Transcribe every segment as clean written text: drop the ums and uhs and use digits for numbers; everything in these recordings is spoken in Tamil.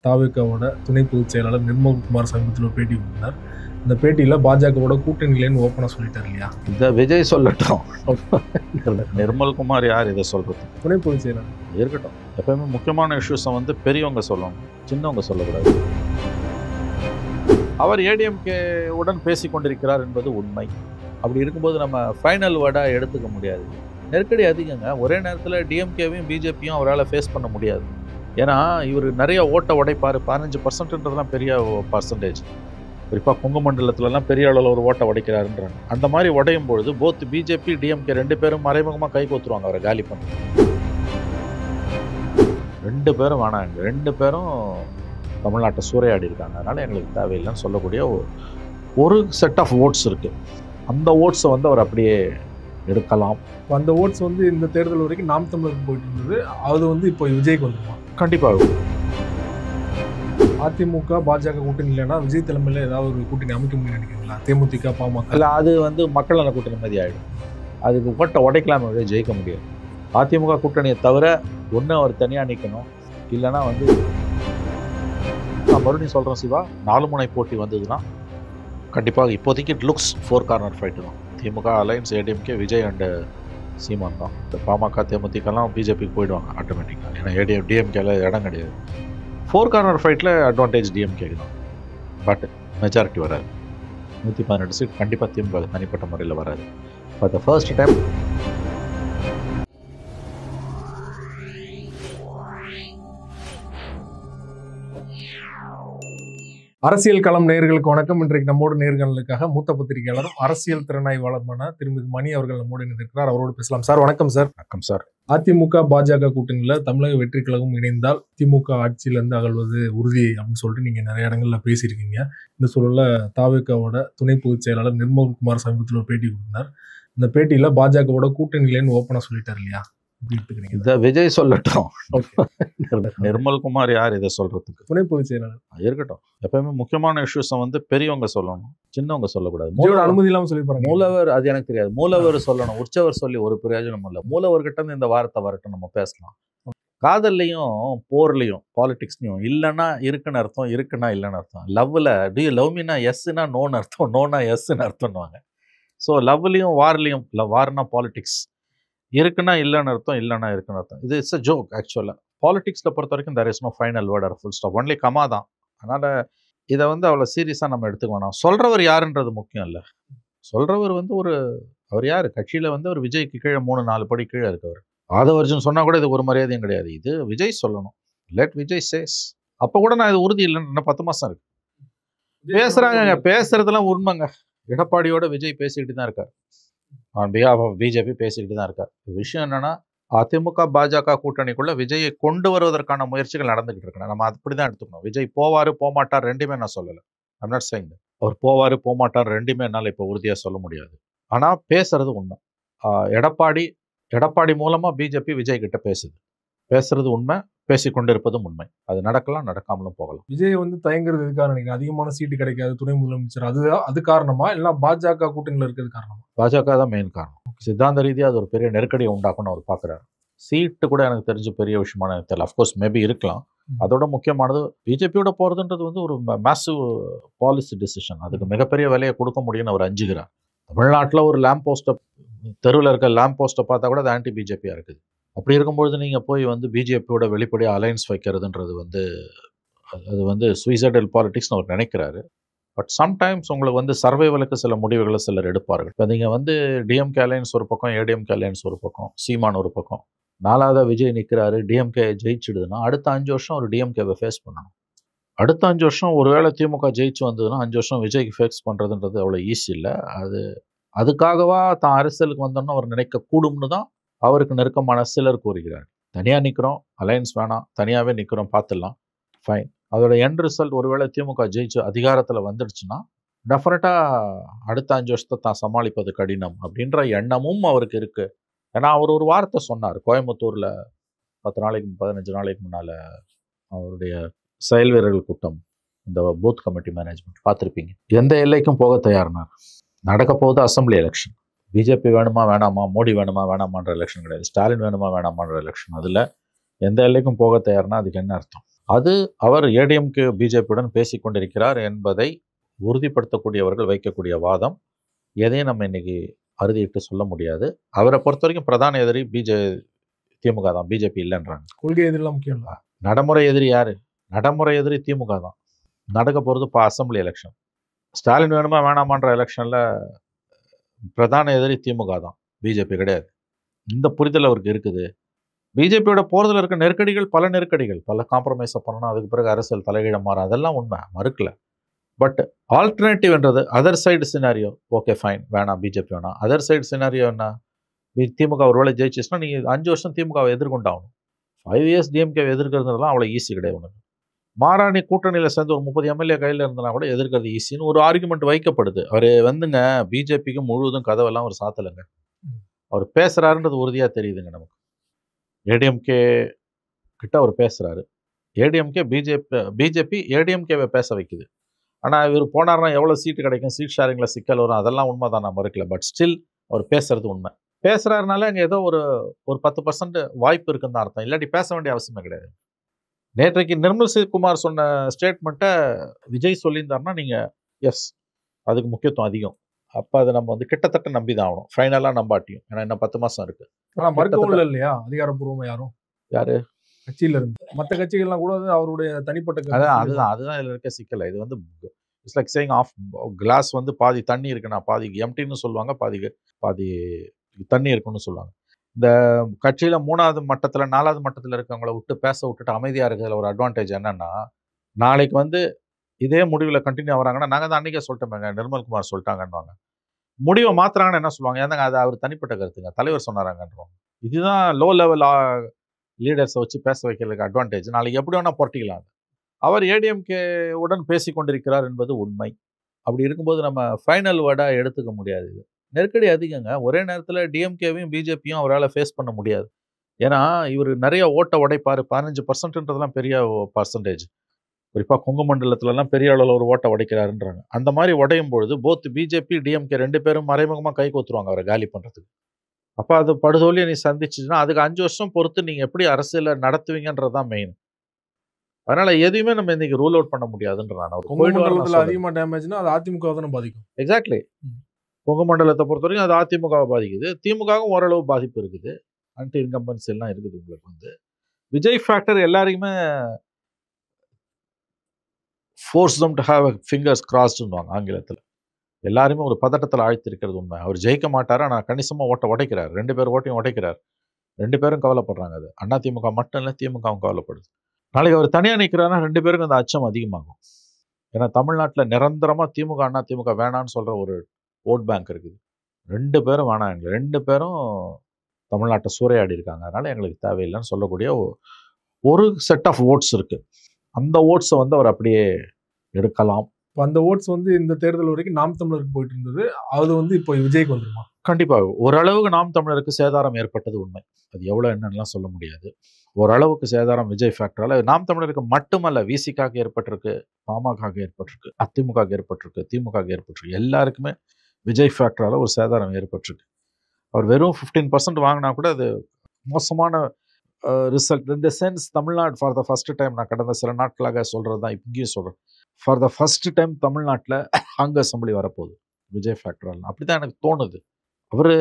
தாவேகாவோட துணை பொதுச் செயலாளர் நிர்மல்குமார் சமீபத்தில் ஒரு பேட்டி கொடுத்தார். இந்த பேட்டியில் பாஜகவோட கூட்டணி இல்லைன்னு ஓப்பனாக சொல்லிட்டார் இல்லையா? இதை விஜய் சொல்லட்டும். நிர்மல்குமார் யார் இதை சொல்றது? துணை பொதுச் செயலாளர் இருக்கட்டும். எப்பயுமே முக்கியமான இஷ்யூஸை வந்து பெரியவங்க சொல்லணும், சின்னவங்க சொல்லக்கூடாது. அவர் ஏடிஎம்கே உடன் பேசி கொண்டிருக்கிறார் என்பது உண்மை. அப்படி இருக்கும்போது நம்ம ஃபைனல் வேர்டாக எடுத்துக்க முடியாது. நெருக்கடி அதிகங்க. ஒரே நேரத்தில் டிஎம்கேவையும் பிஜேபியும் அவரால் ஃபேஸ் பண்ண முடியாது. ஏன்னா இவர் நிறைய ஓட்டை உடைப்பார். 15%ன்றதுலாம் பெரிய பர்சன்டேஜ். குறிப்பாக கொங்கு மண்டலத்துலலாம் பெரிய அளவில் ஒரு ஓட்டை உடைக்கிறாருன்றாங்க. அந்த மாதிரி உடையும் பொழுது போத் பிஜேபி டிஎம்கே ரெண்டு பேரும் மறைமுகமாக கை கோத்துருவாங்க அவரை காலி பண்ண. ரெண்டு பேரும் வேணாங்க. ரெண்டு பேரும் தமிழ்நாட்டை சூறையாடி இருக்காங்க. அதனால் எங்களுக்கு தேவையில்லைன்னு சொல்லக்கூடிய ஒரு செட் ஆஃப் ஓட்ஸ் இருக்குது. அந்த ஓட்ஸை வந்து அவர் அப்படியே எடுக்கலாம். அந்த ஓட்ஸ் வந்து இந்த தேர்தல் வரைக்கும் நாம் தமிழருக்கு போயிட்டு இருந்தது. அது வந்து இப்போ விஜய்க்கு வந்துருமா? கண்டிப்பாக. அதிமுக பாஜக கூட்டணி இல்லைன்னா விஜய் தலைமையில் ஏதாவது ஒரு கூட்டணி அமைக்க முடியும் நினைக்கிறீங்களா? தேமுதிக பாமக இல்லை, அது வந்து மக்கள் நல கூட்டணி மாதிரி ஆகிடும். அதுக்கு ஓட்டை உடைக்கலாமே ஜெயிக்க முடியாது. அதிமுக கூட்டணியை தவிர ஒன்று அவர் தனியாக நிற்கணும். இல்லைன்னா வந்து நான் மறுபடியும் சொல்கிறேன் சிவா, 4 முனை போட்டி வந்ததுன்னா கண்டிப்பாக இப்போதைக்கு இட் லுக்ஸ் 4 கார்னர் ஃபைட்டு தான். திமுக அலையன்ஸ் ஏடிஎம்கே விஜய் அண்டு சீமான் தான். இந்த பாமக தேமுதிகலாம் பிஜேபிக்கு போயிடுவாங்க ஆட்டோமேட்டிக்காக. ஏன்னா டிஎம்கேல இடம் கிடையாது. 4 கார்னர் ஃபைட்டில் அட்வான்டேஜ் டிஎம்கேக்கு தான். பட் மெஜாரிட்டி வராது. 118 சீட் கண்டிப்பாக திமுக தனிப்பட்ட முறையில் வராது. பட் த ஃபர்ஸ்ட் டைம் அரசியல் களம் நேயர்களுக்கு வணக்கம். இன்றைக்கு நம்மோடு நேர்காணலுக்காக மூத்த பத்திரிகையாளரும் அரசியல் திறனாய்வாளருமான திருமிகு மணி அவர்கள் நம்மோடு இணைந்திருக்கிறார். அவரோடு பேசலாம். சார் வணக்கம். சார் வணக்கம் சார். அதிமுக பாஜக கூட்டணியில் தமிழக வெற்றி கழகம் இணைந்தால் திமுக ஆட்சியிலேருந்து அகழ்வது உறுதி அப்படின்னு சொல்லிட்டு நீங்கள் நிறைய இடங்கள்ல பேசியிருக்கீங்க. இந்த சூழல்ல தாவேகாவோட துணை பொதுச் செயலாளர் நிர்மல்குமார் சமீபத்தில் ஒரு பேட்டி கொடுத்தார். இந்த பேட்டியில் பாஜகவோட கூட்டணி இல்லைன்னு ஓப்பனாக சொல்லிட்டார் இல்லையா? இதை விஜய் சொல்லட்டும். நிர்மல்குமார் யார் இதை சொல்றதுக்கு? துணை பொதுச் செயலாளர். இருக்கட்டும். எப்பயுமே முக்கியமான இஷ்யூஸை வந்து பெரியவங்க சொல்லணும், சின்னவங்க சொல்லக்கூடாது. அனுமதி இல்லாமல் சொல்லி மூலவர் அது எனக்கு தெரியாது. மூலவர் சொல்லணும். உற்சவர் சொல்லி ஒரு பிரயோஜனம் இல்லை. மூலவர்கிட்ட இருந்து இந்த வார்த்தை வரட்டும், நம்ம பேசலாம். காதல்லையும் போர்லையும் பாலிடிக்ஸ்லையும் இல்லைன்னா இருக்குன்னு அர்த்தம், இருக்குன்னா இல்லைன்னு அர்த்தம். லவ்வில் டு யூ லவ் மீனா எஸ்ன்னா நோன்னு அர்த்தம், நோனா எஸ்ன்னு அர்த்தம்னுவாங்க. ஸோ லவ்லையும் வார்லையும், இல்லை வார்னா பாலிடிக்ஸ், இருக்குன்னா இல்லைன்னு அர்த்தம், இல்லைன்னா இருக்குன்னு அர்த்தம். இது இட்ஸ் அ ஜோக். ஆக்சுவலாக பாலிடிக்ஸில் பொறுத்த வரைக்கும் there is no final word or full stop, only comma தான். அதனால் இதை வந்து அவ்வளோ சீரியஸாக நம்ம எடுத்துக்க வேணாம். சொல்கிறவர் யாருன்றது முக்கியம் இல்லை. சொல்கிறவர் வந்து அவர் யார்? கட்சியில் வந்து அவர் விஜய்க்கு கீழே 3-4 படி கீழே இருக்கவர். ஆதவர்ஜுன் சொன்னால் கூட இது ஒரு மரியாதையும் கிடையாது. இது விஜய் சொல்லணும். Let Vijay says. அப்போ கூட நான் இது உறுதி இல்லைன்னு 10 மாதம் இருக்கு பேசுகிறாங்க. பேசுறதுலாம் உண்மைங்க. எடப்பாடியோட விஜய் பேசிக்கிட்டு தான் இருக்கார். ஆன் பிஹாஃப் ஆஃப் பிஜேபி பேசிக்கிட்டு தான் இருக்கார். விஷயம் என்னன்னா, அதிமுக பாஜக கூட்டணிக்குள்ள விஜயை கொண்டு வருவதற்கான முயற்சிகள் நடந்துகிட்டு இருக்கு. நம்ம அப்படி தான் எடுத்துக்கணும். விஜய் போவார் போமாட்டார் ரெண்டுமே நான் சொல்லலை. I'm not saying that. அவர் போவார் போமாட்டார் ரெண்டுமே என்னால் இப்போ உறுதியாக சொல்ல முடியாது. ஆனால் பேசுறது உண்மை. எடப்பாடி மூலமாக பிஜேபி விஜய் கிட்ட பேசுறது உண்மை, பேசிக்கொண்டிருப்பதும் உண்மை. அது நடக்கலாம், நடக்காமலும் போகலாம். விஜய் வந்து தயங்குறது எதுக்காக நினைக்கிறேன்? அதிகமான சீட்டு கிடைக்காது, துணை முதலமைச்சர், அது காரணமா இல்லை பாஜக கூட்டணியில் இருக்கிறது காரணமா? பாஜக தான் மெயின் காரணம். சித்தாந்த ரீதியாக அது ஒரு பெரிய நெருக்கடியை உண்டாக்கும்னு அவர் பார்க்குறாரு. சீட்டு கூட எனக்கு தெரிஞ்ச பெரிய விஷயமான எனக்கு தெரியல. அஃப்கோர்ஸ் மேபி இருக்கலாம். அதோட முக்கியமானது பிஜேபியோட போகிறதுன்றது வந்து ஒரு மேசிவ் பாலிசி டிசிஷன். அதுக்கு மிகப்பெரிய விலையை கொடுக்க முடியும்னு அவர் அஞ்சுகிறார். தமிழ்நாட்டில் ஒரு லேம்ப் போஸ்ட்டை, தெருவில் இருக்க லேம்ப் போஸ்ட்டை பார்த்தா கூட அது ஆன்டி பிஜேபியாக இருக்குது. அப்படி இருக்கும்பொழுது நீங்கள் போய் வந்து பிஜேபியோட வெளிப்படையாக அலையன்ஸ் வைக்கிறதுன்றது வந்து அது வந்து சுயசைடல் பாலிடிக்ஸ்னு அவர் நினைக்கிறாரு. பட் சம்டைம்ஸ் உங்களுக்கு வந்து சர்வைவலுக்கு சில முடிவுகளை சிலர் எடுப்பார்கள். இப்போ நீங்கள் வந்து டிஎம்கே அலையன்ஸ் ஒரு பக்கம், ஏடிஎம்கே அலையன்ஸ் ஒரு பக்கம், சீமான் ஒரு பக்கம், 4ஆவதா விஜய் நிற்கிறாரு. டிஎம்கே ஜெயிச்சிடுதுன்னா அடுத்த 5 வருஷம் ஒரு டிஎம்கேவை ஃபேஸ் பண்ணணும். அடுத்த 5 வருஷம் ஒருவேளை திமுக ஜெயிச்சு வந்ததுன்னா 5 வருஷம் விஜய்க்கு ஃபேஸ் பண்ணுறதுன்றது அவ்வளோ ஈஸி இல்லை. அதுக்காகவா தான் அரசியலுக்கு வந்தோம்னா அவர் நினைக்கக்கூடும்னு தான் அவருக்கு நெருக்கமான சிலர் கூறுகிறார். தனியாக நிற்கிறோம், அலையன்ஸ் வேணாம், தனியாகவே நிற்கிறோம், பார்த்துடலாம், ஃபைன். அதோட எண்ட் ரிசல்ட் ஒருவேளை திமுக ஜெயிச்சு அதிகாரத்தில் வந்துடுச்சுன்னா டெஃபினட்டாக அடுத்த 5 வருஷத்தை தான் சமாளிப்பது கடினம் அப்படின்ற எண்ணமும் அவருக்கு இருக்குது. ஏன்னா அவர் ஒரு வார்த்தை சொன்னார் கோயம்புத்தூரில் 15 நாளைக்கு முன்னால் அவருடைய செயல் வீரர்கள் கூட்டம், இந்த பூத் கமிட்டி மேனேஜ்மெண்ட் பார்த்துருப்பீங்க. எந்த எல்லைக்கும் போக தயார்னார். நடக்க போகுது அசம்பிளி எலெக்ஷன். பிஜேபி வேணுமா வேணாமா, மோடி வேணுமா வேணாமான்ற எலெக்ஷன் கிடையாது, ஸ்டாலின் வேணுமா வேணாமான்ற எலெக்ஷன். அதில் எந்த எல்லைக்கும் போக தயார்னா அதுக்கு என்ன அர்த்தம்? அது அவர் ஏடிஎம்கே பிஜேபியுடன் பேசிக் கொண்டிருக்கிறார் என்பதை உறுதிப்படுத்தக்கூடியவர்கள் வைக்கக்கூடிய வாதம். எதையும் நம்ம இன்னைக்கு அறுதியிட்டு சொல்ல முடியாது. அவரை பொறுத்த வரைக்கும் பிரதான எதிரி திமுக தான், பிஜேபி இல்லைன்றாங்க. கொள்கை எதிரெல்லாம் முக்கியம் இல்லை. நடைமுறை எதிரி யாரு? நடைமுறை எதிரி திமுக தான். நடக்க போகிறது இப்போ அசம்பிளி எலெக்ஷன். ஸ்டாலின் வேணுமா வேணாமான்ற எலெக்ஷனில் பிரதான எதிரி திமுக தான், பிஜேபி கிடையாது. இந்த புரிதல் அவருக்கு இருக்குது. பிஜேபியோட போகிறதுல இருக்க நெருக்கடிகள், பல காம்ப்ரமைஸை பண்ணணும். அதுக்கு பிறகு அரசியல் தலைகீழ மாறும், அதெல்லாம் உண்மை, மறுக்கல. பட் ஆல்டர்னேட்டிவ்ன்றது other side scenario, okay fine, வேணாம் பிஜேபி வேணாம். அதர் சைடு சினாரியோ என்ன? திமுக ஒரு வேளை ஜெயிச்சிச்சுன்னா நீங்கள் 5 வருஷம் திமுகவை எதிர்கொண்டாகணும். 5 இயர்ஸ் டிஎம்கேவை எதிர்க்கிறதுலாம் அவ்வளோ ஈஸி கிடையாது உனக்கு. மாறாணி கூட்டணியில் சேர்ந்து ஒரு 30 எம்எல்ஏ கையில் இருந்தனா கூட எதிர்க்கிறது ஈஸின்னு ஒரு ஆர்குமெண்ட் வைக்கப்படுது. அவர் வந்துங்க பிஜேபிக்கு முழுவதும் கதவெல்லாம் ஒரு சாத்தலைங்க. அவர் பேசுகிறாருன்றது உறுதியாக தெரியுதுங்க நமக்கு. ஏடிஎம்கே கிட்ட அவர் பேசுகிறாரு. ஏடிஎம்கே பிஜேபி ஏடிஎம்கேவை பேச வைக்குது. ஆனால் இவர் போனார்னா எவ்வளோ சீட்டு கிடைக்கும், சீட் ஷேரிங்கில் சிக்கல் வரும், அதெல்லாம் உண்மை தான், நான் மறுக்கல. பட் ஸ்டில் அவர் பேசுறது உண்மை. பேசுகிறாருனால அங்கே ஏதோ ஒரு 10% வாய்ப்பு இருக்குன்னு தான் அர்த்தம். இல்லாட்டி பேச வேண்டிய அவசியமே கிடையாது. நேற்றைக்கு நிர்மல் குமார் சொன்ன ஸ்டேட்மெண்ட்டை விஜய் சொல்லியிருந்தாருன்னா நீங்கள் எஸ், அதுக்கு முக்கியத்துவம் அதிகம். அப்போ அதை நம்ம கிட்டத்தட்ட நம்பி தான் ஆகணும், ஃபைனலாக நம்பாட்டியும். ஏன்னா இன்னும் 10 மாதம் இருக்குது. ஆனால் மறுக்கவும் இல்லை இல்லையா அதிகாரப்பூர்வமாக யாரும்? யாரு? கட்சியில் இருந்து மற்ற கட்சிகள்லாம் கூட அவருடைய தனிப்பட்ட அதுதான் இதில் இருக்க சிக்கலை. இது it's like saying half glass பாதி தண்ணி இருக்குன்னா பாதி எம்டின்னு சொல்லுவாங்க, பாதி தண்ணி இருக்குன்னு சொல்லுவாங்க. இந்த கட்சியில் 3வது மட்டத்தில் 4வது மட்டத்தில் இருக்கவங்கள விட்டுட்டு அமைதியாக இருக்கிறதுல ஒரு அட்வான்டேஜ் என்னன்னா, நாளைக்கு இதே முடிவில் கண்டினியூ ஆகிறாங்கன்னா, நாங்கள் தான் அன்றைக்கே சொல்லிட்டோமேங்க, நிர்மல்குமார் சொல்லிட்டாங்கன்னுவாங்க. முடிவை மாற்றுறாங்கன்னு என்ன சொல்லுவாங்க? ஏன்னாங்க அது அவர் தனிப்பட்ட கருத்துங்க, தலைவர் சொன்னாராங்கன்றோம். இதுதான் லோ லெவல் லீடர்ஸை வச்சு பேச வைக்கிறதுக்கு அட்வான்டேஜ். நாளைக்கு எப்படி வேணால் புரட்டிக்கலாம். அவர் ஏடிஎம்கே உடன் பேசி கொண்டிருக்கிறார் என்பது உண்மை. அப்படி இருக்கும்போது நம்ம ஃபைனல் வேர்டாக எடுத்துக்க முடியாது. இது நெருக்கடி அதிகங்க. ஒரே நேரத்தில் டிஎம்கேவையும் பிஜேபியும் அவரால் ஃபேஸ் பண்ண முடியாது. ஏன்னா இவர் நிறைய ஓட்டை உடைப்பார். 15%ன்றதுலாம் பெரிய பர்சன்டேஜ். குறிப்பாக கொங்கு மண்டலத்துலலாம் பெரிய அளவில் ஒரு ஓட்டை உடைக்கிறாருன்றாங்க. அந்த மாதிரி உடையும் பொழுது போத் பிஜேபி டிஎம்கே 2 பேரும் மறைமுகமாக கை கோத்துருவாங்க அவரை காலி பண்ணுறதுக்கு. அப்போ அது படுதோல்லியை நீ சந்திச்சுன்னா அதுக்கு 5 வருஷம் பொறுத்து நீங்கள் எப்படி அரசியலை நடத்துவீங்கன்றது தான் மெயின். அதனால எதையுமே நம்ம இன்னைக்கு ரூல் அவுட் பண்ண முடியாதுன்ற மண்டலத்தில் அதிகமாக டேமேஜ்னா அது அதிமுக தானே பாதிக்கும். எக்ஸாக்ட்லி. கொங்கு மண்டலத்தை பொறுத்த வரைக்கும் அது அதிமுகவை பாதிக்குது. திமுகவும் ஓரளவு பாதிப்பு இருக்குது. ஆன்டி இன்கம்பன்சி எல்லாம் இருக்குது. உங்களுக்கு விஜய் ஃபேக்டர் எல்லாரையுமே force them to have fingers கிராஸ்டுன்னுவாங்க ஆங்கிலத்தில். எல்லாருமே ஒரு பதட்டத்தில் ஆழ்த்திருக்கிறது உண்மை. அவர் ஜெயிக்க மாட்டார், ஆனால் கணிசமாக ஓட்டை உடைக்கிறார். 2 பேர் ஓட்டையும் உடைக்கிறார். 2 பேரும் கவலைப்படுறாங்க. அது அதிமுக மட்டும் இல்லை, திமுகவும் கவலைப்படுது. நாளைக்கு அவர் தனியாக நிற்கிறாருன்னா 2 பேருக்கும் அந்த அச்சம் அதிகமாகும். ஏன்னா தமிழ்நாட்டில் நிரந்தரமாக திமுக அதிமுக வேணான்னு சொல்கிற ஒரு ஓட் பேங்க் இருக்குது. 2 பேரும் வேணாம், எங்களுக்கு 2 பேரும் தமிழ்நாட்டை சூறையாடி இருக்காங்க, அதனால் எங்களுக்கு தேவையில்லைன்னு சொல்லக்கூடிய ஒரு செட் ஆஃப் ஓட்ஸ் இருக்குது. அந்த ஓட்ஸை அவர் அப்படியே எடுக்கலாம். இப்போ அந்த ஓட்ஸ் இந்த தேர்தல் வரைக்கும் நாம் தமிழருக்கு போயிட்டு இருந்தது, அது இப்போ விஜய்க்கு வந்துருமா? கண்டிப்பாக. ஓரளவுக்கு நாம் தமிழருக்கு சேதாரம் ஏற்பட்டது உண்மை. அது எவ்வளோ என்னென்னலாம் சொல்ல முடியாது. ஓரளவுக்கு சேதாரம் விஜய் ஃபேக்டரால் நாம் தமிழருக்கு மட்டுமல்ல, விசிகாக ஏற்பட்டிருக்கு, பாமக ஏற்பட்டிருக்கு, அதிமுக ஏற்பட்டிருக்கு, திமுக ஏற்பட்டிருக்கு. எல்லாருக்குமே விஜய் ஃபேக்டரால் ஒரு சேதாரம் ஏற்பட்டிருக்கு. அவர் வெறும் 15% வாங்கினா கூட அது மோசமான ரிசல்ட். இந்த sense Tamil Nadu for the first time, நான் கடந்த சில நாட்களாக சொல்கிறது தான் இங்கேயும் சொல்கிறேன், ஃபார் த ஃபர்ஸ்ட் டைம் தமிழ்நாட்டில் அங்கே அசம்பிளி வரப்போகுது விஜய் ஃபேக்டரால். அப்படி தான் எனக்கு தோணுது. அவர்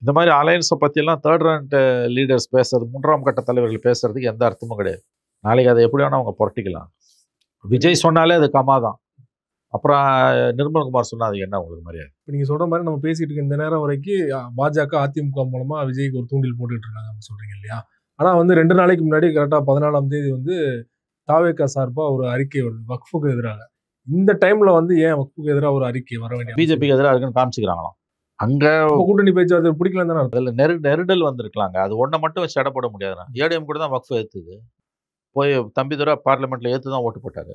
இந்த மாதிரி அலையன்ஸை பற்றியெல்லாம் தேர்ட் ரேங்க் லீடர்ஸ் பேசுறது, 3ஆம் கட்ட தலைவர்கள் பேசுறதுக்கு எந்த அர்த்தமும் கிடையாது. நாளைக்கு அதை எப்படி வேணால் அவங்க புரட்டிக்கலாம். விஜய் சொன்னாலே அது கமா தான். அப்புறம் நிர்மல்குமார் சொன்னால் அது என்ன உங்களுக்கு மரியாதை? இப்போ நீங்கள் சொல்கிற மாதிரி நம்ம பேசிகிட்டு இருக்க இந்த நேரம் வரைக்கும் பாஜக அதிமுக மூலமாக விஜய்க்கு ஒரு தூண்டில் போட்டுட்டு இருக்காங்க சொல்கிறீங்க இல்லையா? ஆனால் 2 நாளைக்கு முன்னாடி கரெக்டாக 14ஆம் தேதி தாவேகா சார்பாக ஒரு அறிக்கை வருது வக்ஃபுக்கு எதிராக. இந்த டைமில் ஏன் வக்ஃபுக்கு எதிராக ஒரு அறிக்கை வர வேண்டிய? பிஜேபிக்கு எதிராக இருக்குன்னு காமிச்சிக்கிறாங்களாம். அங்கே கூட்டணி பேச்சுவார்த்தை பிடிக்கலன்னு தானே அதில் நெருடல் வந்திருக்கலாங்க. அது ஒன்றை மட்டும் வச்சு எடை போட முடியாதுண்ணா. ஏடிஎம் கூட தான் வக்ஃபு ஏற்றுது. போய் தம்பிதுரை பார்லிமெண்ட்டில் ஏற்று தான் ஓட்டு போட்டார்.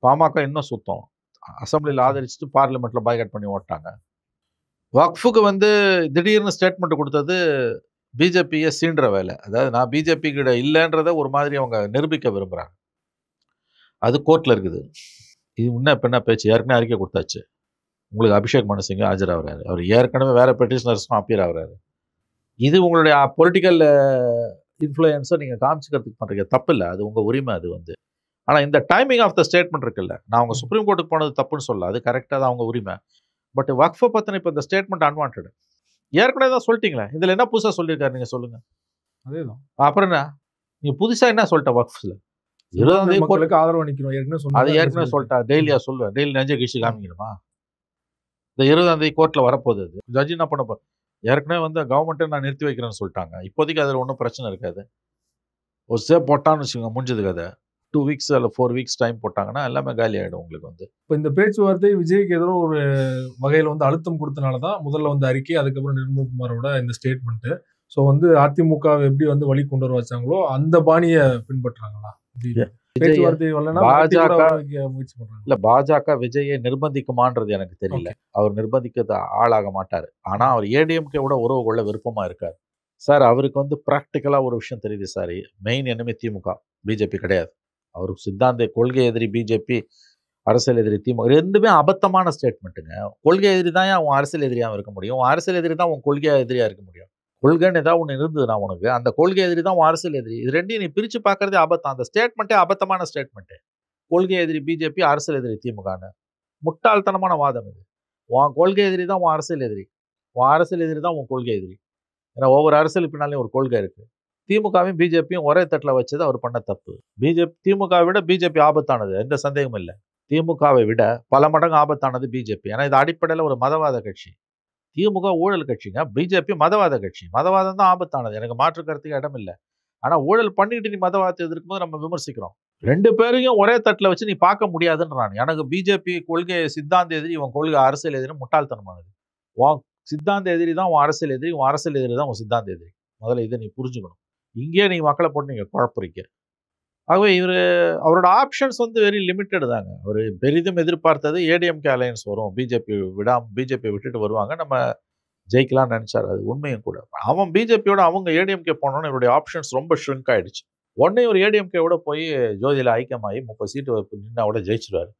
பாமக இன்னும் சுத்தம் அசம்பிளியில் ஆதரிச்சுட்டு பார்லிமெண்ட்டில் பாய்காட் பண்ணி ஓட்டாங்க. வக்ஃபுக்கு திடீர்னு ஸ்டேட்மெண்ட் கொடுத்தது பிஜேபியை சீன்ற வேலை. அதாவது நான் பிஜேபி கிட்ட இல்லைன்றதை ஒரு மாதிரி அவங்க நிரூபிக்க விரும்புகிறாங்க. அது கோர்ட்டில் இருக்குது. இது இன்னும் இப்போ என்ன பேச்சு? ஏற்கனவே அறிக்கை கொடுத்தாச்சு. உங்களுக்கு அபிஷேக் மனு சிங் ஆஜராகிறாரு. அவர் ஏற்கனவே வேறு பெட்டிஷனர்ஸும் அப்பியர் ஆகிறாரு. இது உங்களுடைய பொலிட்டிக்கல் இன்ஃப்ளூயன்ஸை நீங்கள் காமிச்சிக்கிறதுக்கு பண்ணுறீங்க, தப்பு இல்லை, அது உங்கள் உரிமை. அது வந்து ஆனால் இந்த டைமிங் ஆஃப் த ஸ்டேட்மெண்ட் இருக்குல்ல, நான் அவங்க சுப்ரீம் கோர்ட்டுக்கு போனது தப்புன்னு சொல்ல, அது கரெக்டாக தான் அவங்க உரிமை. பட் வக்ஃபை பற்றின இப்போ இந்த ஸ்டேட்மெண்ட் அன்வான்ட். ஏற்கனவே தான் சொல்லிட்டீங்களே, இதில் என்ன புதுசாக சொல்லியிருக்காரு நீங்கள் சொல்லுங்கள். அதேதான். அப்புறம் என்ன நீங்கள் புதுசாக என்ன சொல்லிட்ட வக்ஃபில் 20ஆம் தேதி மக்களுக்கு ஆதரவு நிற்கிறோம் ஏற்கனவே அது ஏற்கனவே சொல்லிட்டா. டெய்லியா சொல்லுவேன், டெய்லி நெஞ்ச கீழ்ச்சி காமிக்கணுமா? இந்த 20ஆம் தேதி கோர்ட்டில் வரப்போகுது. அது ஜட்ஜி என்ன பண்ண ஏற்கனவே வந்து கவர்மெண்ட்டை நான் நிறுத்தி வைக்கிறேன்னு சொல்லிட்டாங்க. இப்போதைக்கு அதில் ஒன்றும் பிரச்சனை இருக்காது. ஒரு ஸ்டே போட்டான்னு வச்சுக்கோங்க, முடிஞ்சது கதை. 2 வீக்ஸ் அல்ல 4 வீக்ஸ் டைம் போட்டாங்கன்னா எல்லாமே காலி ஆகிடும் உங்களுக்கு வந்து. இப்போ இந்த பேச்சுவார்த்தை விஜய்க்கு ஏதோ ஒரு வகையில் வந்து அழுத்தம் கொடுத்தனால தான் முதல்ல வந்து அறிக்கை, அதுக்கப்புறம் நிர்மல்குமாரோட இந்த ஸ்டேட்மெண்ட்டு. ஸோ வந்து அதிமுக எப்படி வந்து வழி கொண்டு வர வச்சாங்களோ அந்த பாணியை பின்பற்றுறாங்களா? பேச்சுவார்த்தை பாஜக முயற்சி பண்றாங்க. இல்ல, பாஜக விஜயை நிர்பந்திக்குமான்றது எனக்கு தெரியல. அவர் நிர்பந்திக்க ஆளாக மாட்டார். ஆனா அவர் ஏடிஎம்கே விட உறவு கொள்ள விருப்பமா இருக்கார் சார். அவருக்கு வந்து ப்ராக்டிக்கலா ஒரு விஷயம் தெரியுது சார், மெயின் எனிமி திமுக, பிஜேபி கிடையாது. அவருக்கு சித்தாந்த கொள்கை எதிரி பிஜேபி, அரசியல் எதிரி திமுக. ரெண்டுமே அபத்தமான ஸ்டேட்மெண்ட்டுங்க. கொள்கை எதிரி தான் உன் அரசியல் எதிரியாக இருக்க முடியும், உன் அரசியல் எதிரி தான் உன் கொள்கை எதிரியா இருக்க முடியும். கொள்கைன்னு ஏதாவது ஒன்று இருந்ததுன்னா உனக்கு அந்த கொள்கை எதிரி தான் உன் அரசியல் எதிரி. இது ரெண்டையும் நீ பிரித்து பார்க்கறதே அபத்தம். அந்த ஸ்டேட்மெண்ட்டே அபத்தமான ஸ்டேட்மெண்ட்டு. கொள்கை எதிரி பிஜேபி, அரசியல் எதிரி திமுகன்னு முட்டாள்தனமான வாதம் இது. உன் கொள்கை எதிரி தான் உன் அரசியல் எதிரி, உன் அரசியல் எதிரி தான் உன் கொள்கை எதிரி. ஏன்னா ஒவ்வொரு அரசியல் பின்னாலையும் ஒரு கொள்கை இருக்குது. திமுகவையும் பிஜேபியும் ஒரே தட்டில் வச்சது அவர் பண்ண தப்பு. திமுகவை விட பிஜேபி ஆபத்தானது, எந்த சந்தேகமும் இல்லை. திமுகவை விட பல மடங்கு ஆபத்தானது பிஜேபி. ஏன்னா இது அடிப்படையில் ஒரு மதவாத கட்சி. திமுக ஊழல் கட்சிங்க, பிஜேபி மதவாத கட்சி. மதவாதம் தான் ஆபத்தானது, எனக்கு மாற்று கருத்துக்கு இடம் இல்லை. ஆனால் ஊழல் பண்ணிட்டு நீ மதவாதத்தை எதிர்க்கும்போது நம்ம விமர்சிக்கிறோம். ரெண்டு பேரையும் ஒரே தட்டில் வச்சு நீ பார்க்க முடியாதுன்றான். எனக்கு பிஜேபி கொள்கை சித்தாந்த எதிரி, உன் கொள்கை அரசியல் எதிரி முட்டாள்தனமானது. உன் சித்தாந்த எதிரி தான் உன் அரசியல் எதிரி, உன் அரசியல் எதிரி தான் உன் சித்தாந்த எதிரி. முதல்ல இதை நீ புரிஞ்சுக்கணும். இங்கேயே நீங்கள் மக்களை போட்டு நீங்கள் குழப்பறீங்க. ஆகவே அவரோட ஆப்ஷன்ஸ் வந்து வெரி லிமிட்டட் தாங்க. அவர் பெரிதும் எதிர்பார்த்தது ஏடிஎம்கே அலையன்ஸ் வரும், பிஜேபி விட்டுட்டு வருவாங்க, நம்ம ஜெயிக்கலாம்னு நினைச்சாரு. அது உண்மையும் கூட. அவன் பிஜேபியோட அவங்க ஏடிஎம்கே போனோன்னு இவருடைய ஆப்ஷன்ஸ் ரொம்ப ஷ்ரிங்க் ஆயிடுச்சு. உடனே ஒரு ஏடிஎம்கேவோட போய் ஜோதியில் ஐக்கியமாகி 30 சீட்டு நின்னா கூட ஜெயிச்சிருவாரு.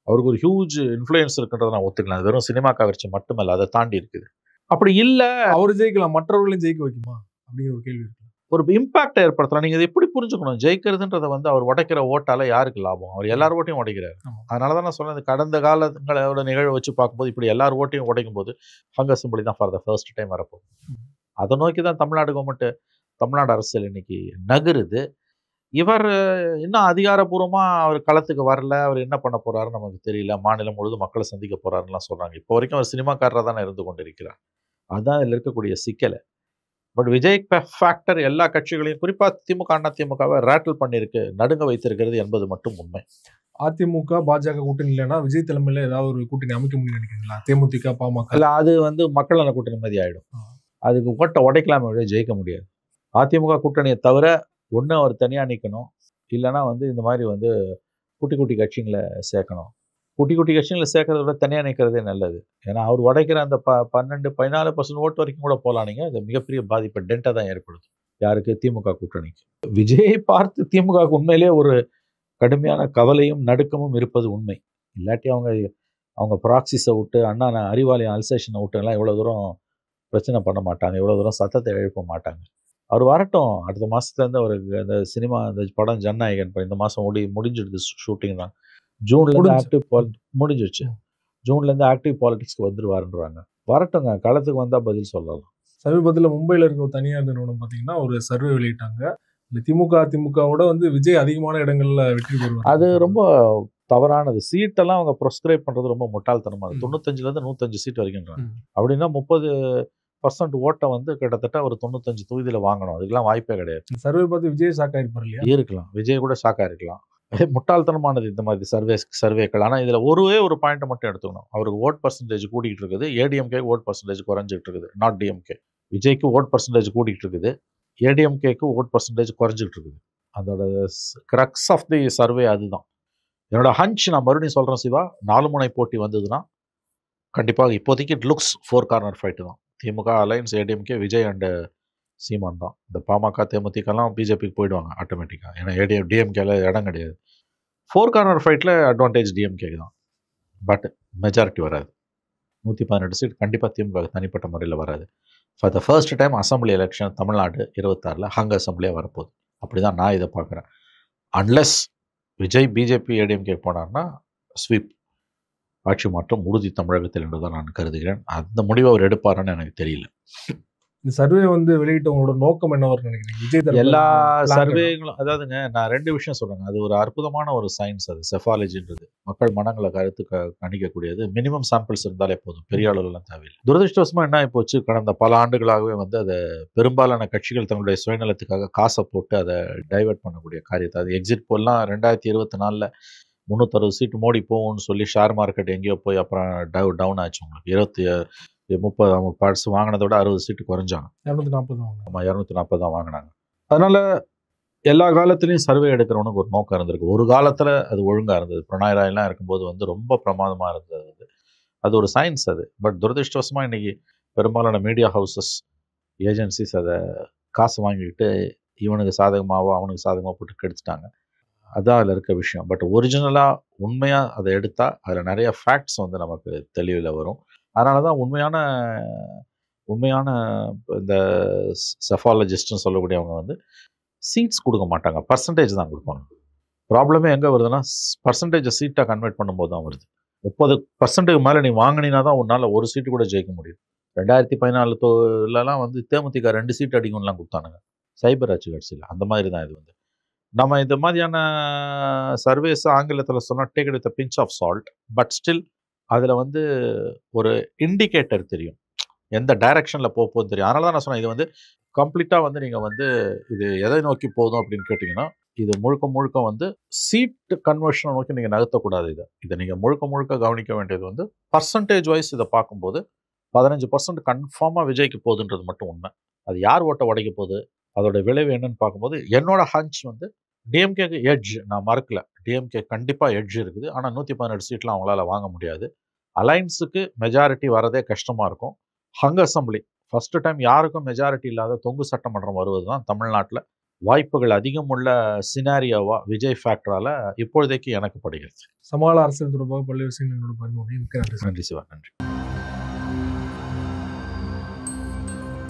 அவருக்கு ஒரு ஹியூஜ் இன்ஃப்ளூயன்ஸ் இருக்குன்றதை நான் ஒத்துக்கலாம். அது வெறும் சினிமா கவர்ச்சி மட்டுமல்ல, அதை தாண்டி இருக்குது. அப்படி இல்லை அவர் ஜெயிக்கலாம், மற்றவர்களையும் ஜெயிக்க வைக்குமா அப்படிங்கிற ஒரு கேள்வி இருக்கு. ஒரு இம்பாக்ட் ஏற்படுத்தலாம். நீங்கள் இதை எப்படி புரிஞ்சுக்கணும்? ஜெயிக்கிறதுன்றதை வந்து அவர் உடைக்கிற ஓட்டால யாருக்கு லாபம்? அவர் எல்லார் ஓட்டையும் உடைக்கிறார். அதனால தான் நான் சொன்னது, கடந்த காலங்களோட நிகழ்வு வச்சு பார்க்கும்போது இப்படி எல்லார் ஓட்டையும் உடைக்கும் போது ஹங் அசம்பிளி தான் ஃபார் த ஃபர்ஸ்ட் டைம் வரப்போகுது. அதை நோக்கி தான் தமிழ்நாடு கவர்மெண்ட், தமிழ்நாடு அரசியல் இன்னைக்கு நகருது. இவர் இன்னும் அதிகாரப்பூர்வமாக அவர் களத்துக்கு வரல. அவர் என்ன பண்ண போறாருன்னு நமக்கு தெரியல. மாநிலம் முழுவதும் மக்களை சந்திக்க போறாருலாம் சொல்றாங்க. இப்போ வரைக்கும் அவர் சினிமாக்காரராக தானே இருந்து கொண்டிருக்கிறார். அதுதான் இதில் இருக்கக்கூடிய சிக்கலை. பட் விஜய் ஃபேக்டர் எல்லா கட்சிகளையும், குறிப்பாக திமுக அண்ணா திமுகவை ரேட்டில் பண்ணியிருக்கு, நடுங்க வைத்திருக்கிறது என்பது மட்டும் உண்மை. அதிமுக பாஜக கூட்டணி இல்லைன்னா விஜய் தலைமையில் ஏதாவது ஒரு கூட்டணி அமைக்க முடியும் நினைக்கிறீங்களா? தேமுதிக பாமக இல்லை, அது வந்து மக்கள் நல கூட்டணி மாதிரி ஆகிடும். அதுக்கு ஓட்டை உடைக்கலாமே விட ஜெயிக்க முடியாது. அதிமுக கூட்டணியை தவிர ஒன்று அவர் தனியாக நிற்கணும், இல்லைனா வந்து இந்த மாதிரி வந்து குட்டி குட்டி கட்சிகளை சேர்க்கணும். குட்டி குட்டி கட்சிகளை சேர்க்கறத விட தனியாக நிற்கிறதே நல்லது. ஏன்னா அவர் உடைக்கிற அந்த 14% ஓட்டு வரைக்கும் கூட போகலாம். நீங்கள் அது மிகப்பெரிய பாதிப்பை டென்ட்டாக தான் ஏற்படுது. யாருக்கு? திமுக கூட்டணிக்கு. விஜயை பார்த்து திமுக உண்மையிலேயே ஒரு கடுமையான கவலையும் நடுக்கமும் இருப்பது உண்மை. இல்லாட்டி அவங்க ப்ராக்சிஸை விட்டு, அண்ணா அறிவாலயம் அல்சேஷனை விட்டுலாம் இவ்வளோ தூரம் பிரச்சனை பண்ண மாட்டாங்க, இவ்வளோ தூரம் சத்தத்தை எழுப்ப மாட்டாங்க. அவர் வரட்டும். அடுத்த மாதத்துலேருந்து அவருக்கு அந்த சினிமா, அந்த படம் ஜனநாயகன் இந்த மாதம் முடிஞ்சிடுது ஷூட்டிங் தான். ஜூன்லேருந்து ஆக்டிவ் முடிஞ்சிடுச்சு. ஜூன்லேருந்து ஆக்டிவ் பாலிடிக்ஸ்க்கு வந்துருவாருன்றாங்க. வரட்டுங்க, களத்துக்கு வந்தால் பதில் சொல்லலாம். சமீபத்தில் மும்பையில் இருக்க ஒரு தனியார் நிறுவனம் பார்த்தீங்கன்னா ஒரு சர்வே வெளியிட்டாங்க. இந்த திமுக அதிமுகவோட வந்து விஜய் அதிகமான இடங்கள்ல வெற்றி பெறுவார். அது ரொம்ப தவறானது. சீட்டெல்லாம் அவங்க ப்ரொஸ்கிரைப் பண்ணுறது ரொம்ப முட்டாள்தனமானது. 95லேருந்து 105 சீட் வரைக்கும்ன்றாங்க. அப்படின்னா 30% ஓட்டை வந்து கிட்டத்தட்ட ஒரு 95 தொகுதியில் வாங்கணும். அதுக்கெல்லாம் வாய்ப்பே கிடையாது. சர்வே பார்த்து விஜய் ஷாக்கா இருப்பார் இல்லையா? இருக்கலாம், விஜய் கூட ஷாக்கா இருக்கலாம். முட்டாள்தனமானது இந்த மாதிரி சர்வேக்கள். ஆனால் இதில் ஒரு பாயிண்ட்டை மட்டும் எடுத்துக்கணும். அவருக்கு ஓட் பர்சன்டேஜ் கூட்டிகிட்டு இருக்குது, ஏடிஎம்கே ஓட் பர்சன்டேஜ் குறைஞ்சிட்டு இருக்குது, நாட் டிஎம்கே. விஜய்க்கு ஓட் பர்சன்டேஜ் கூட்டிகிட்டு இருக்குது, ஏடிஎம்கேக்கு ஓட் பர்சன்டேஜ் குறைஞ்சிட்டு இருக்குது. அதோட கிரக்ஸ் ஆஃப் தி சர்வே அதுதான். என்னோட ஹஞ்ச், நான் மறுபடியும் சொல்கிறேன் சிவா, 4 முனை போட்டி வந்ததுன்னா கண்டிப்பாக இப்போதைக்கு இட் லுக்ஸ் 4 கார்னர் ஃபைட்டு தான். திமுக அலையன்ஸ், ஏடிஎம்கே, விஜய் அண்டு சீமான் தான். இந்த பாமக தேமுதிகலாம் பிஜேபிக்கு போயிடுவாங்க ஆட்டோமேட்டிக்காக. ஏன்னா டிஎம்கேல இடம் கிடையாது. 4 கார்னர் ஃபைட்டில் அட்வான்டேஜ் டிஎம்கேக்கு தான். பட் மெஜாரிட்டி வராது. 118 சீட் கண்டிப்பாக திமுக தனிப்பட்ட முறையில் வராது. For the first time assembly election Tamil Nadu 26 hung அசம்பிளியாக வரப்போகுது. அப்படி தான் நான் இதை பார்க்குறேன். அன்லெஸ் விஜய் பிஜேபி ஏடிஎம்கே போனார்னா ஸ்வீப், ஆட்சி மாற்றம் உறுதி தமிழகத்தில் என்று தான் நான் கருதுகிறேன். அந்த முடிவை அவர் எடுப்பாருன்னு எனக்கு தெரியல. இந்த சர்வே வந்து வெளியிட்டவங்களோட நோக்கம் என்னவா இருக்குன்னு நினைக்கிறீங்க? விஜய் தரப்புல எல்லா plan என்ன? சர்வேகளும் அதாவதுங்க, நான் 2 விஷயம் சொல்றேங்க. அது ஒரு அற்புதமான ஒரு சயின்ஸ். அது செஃபாலஜின்றது மக்கள் மனங்களை கருத்து கணிக்கக்கூடியது. மினிமம் சாம்பிள்ஸ் இருந்தாலே போதும், பெரிய அளவுலாம் தேவையில்லை. துரதிருஷ்டவசமாக என்ன ஆகி போச்சு, கடந்த பல ஆண்டுகளாகவே வந்து அதை பெரும்பாலான கட்சிகள் தங்களுடைய சுயநலத்துக்காக காசை போட்டு அதை டைவெர்ட் பண்ணக்கூடிய காரியத்தை, அது எக்ஸிட் போல்லாம் 2024 360 சீட்டு மோடி போகும்னு சொல்லி ஷேர் மார்க்கெட் எங்கேயோ போய் அப்புறம் டவுன் ஆச்சு. உங்களுக்கு 30 பார்ட்ஸ் வாங்கினதோட 60 சீட்டு குறைஞ்சாங்க. 240 வாங்க. ஆமாம், 240 தான் வாங்கினாங்க. அதனால் எல்லா காலத்துலேயும் சர்வே எடுக்கிறவனுக்கு ஒரு நோக்கம் இருந்திருக்கு. ஒரு காலத்தில் அது ஒழுங்காக இருந்தது. பிரணாய் ராயெல்லாம் இருக்கும்போது வந்து ரொம்ப பிரமாதமாக இருந்தது. அது ஒரு சயின்ஸ் அது. பட் துரதிருஷ்டவசமாக இன்றைக்கி பெரும்பாலான மீடியா ஹவுசஸ், ஏஜென்சிஸ் அதை காசு வாங்கிக்கிட்டு இவனுக்கு சாதகமாகவோ அவனுக்கு சாதகமாக போட்டு கெடுத்துட்டாங்க. அதான் அதில் இருக்க விஷயம். பட் ஒரிஜினலாக உண்மையாக அதை எடுத்தால் அதில் நிறைய ஃபேக்ட்ஸ் வந்து நமக்கு தெளிவில் வரும். அதனால தான் உண்மையான இந்த செஃபாலஜிஸ்ட்னு சொல்லக்கூடியவங்க வந்து சீட்ஸ் கொடுக்க மாட்டாங்க, பர்சன்டேஜ் தான் கொடுப்பாங்க. ப்ராப்ளமே எங்கே வருதுன்னா, பர்சன்டேஜை சீட்டாக கன்வெர்ட் பண்ணும்போது தான் வருது. 30% மேலே நீ வாங்கினீனா தான் உன்னால் ஒரு சீட்டு கூட ஜெயிக்க முடியும். 2014 வந்து தேமுதிக 2 சீட் அடிக்கும்லாம் கொடுத்தானுங்க சைபர் ஆட்சி கட்சியில். அந்த மாதிரி தான் இது வந்து. நம்ம இந்த மாதிரியான சர்வேஸ் ஆங்கிலத்தில் சொன்னால் take it with pinch of salt. But still அதில் வந்து ஒரு இண்டிகேட்டர் தெரியும், எந்த டைரக்ஷனில் போகுதுன்னு தெரியும். அதனால தான் நான் சொன்னேன், இது வந்து கம்ப்ளீட்டாக வந்து நீங்கள் வந்து இது எதை நோக்கி போதும் அப்படின்னு கேட்டிங்கன்னா, இது முழுக்க வந்து சீட் கன்வர்ஷனை நோக்கி நீங்கள் நகர்த்தக்கூடாது. இதை நீங்கள் முழுக்க கவனிக்க வேண்டியது வந்து பர்சன்டேஜ் வைஸ் இதை பார்க்கும்போது 15% கன்ஃபார்மாக விஜய்க்கு போகுதுன்றது மட்டும் உண்மை. அது யார் ஓட்டை உடைக்க போகுது, அதோட விளைவு என்னன்னு பார்க்கும்போது என்னோட ஹஞ்ச் வந்து டிஎம்கேக்கு எட்ஜ் நான் மறக்கல. டிஎம்கே கண்டிப்பாக எட்ஜ் இருக்குது. ஆனால் 117 சீட்லாம் அவங்களால வாங்க முடியாது. அலைன்ஸுக்கு மெஜாரிட்டி வரதே கஷ்டமாக இருக்கும். ஹங் அசம்பிளி ஃபஸ்ட்டு டைம் யாருக்கும் மெஜாரிட்டி இல்லாத தொங்கு சட்டமன்றம் வருவது தான் தமிழ்நாட்டில் வாய்ப்புகள் அதிகம் உள்ள சினாரியோவா விஜய் ஃபேக்டரால் இப்பொழுதைக்கு எனக்கு படுகிறது. சமாள அரசியல் தொடர்பாக பல்வேறு விஷயங்களோட பரிந்துரை. நன்றி சிவா, நன்றி.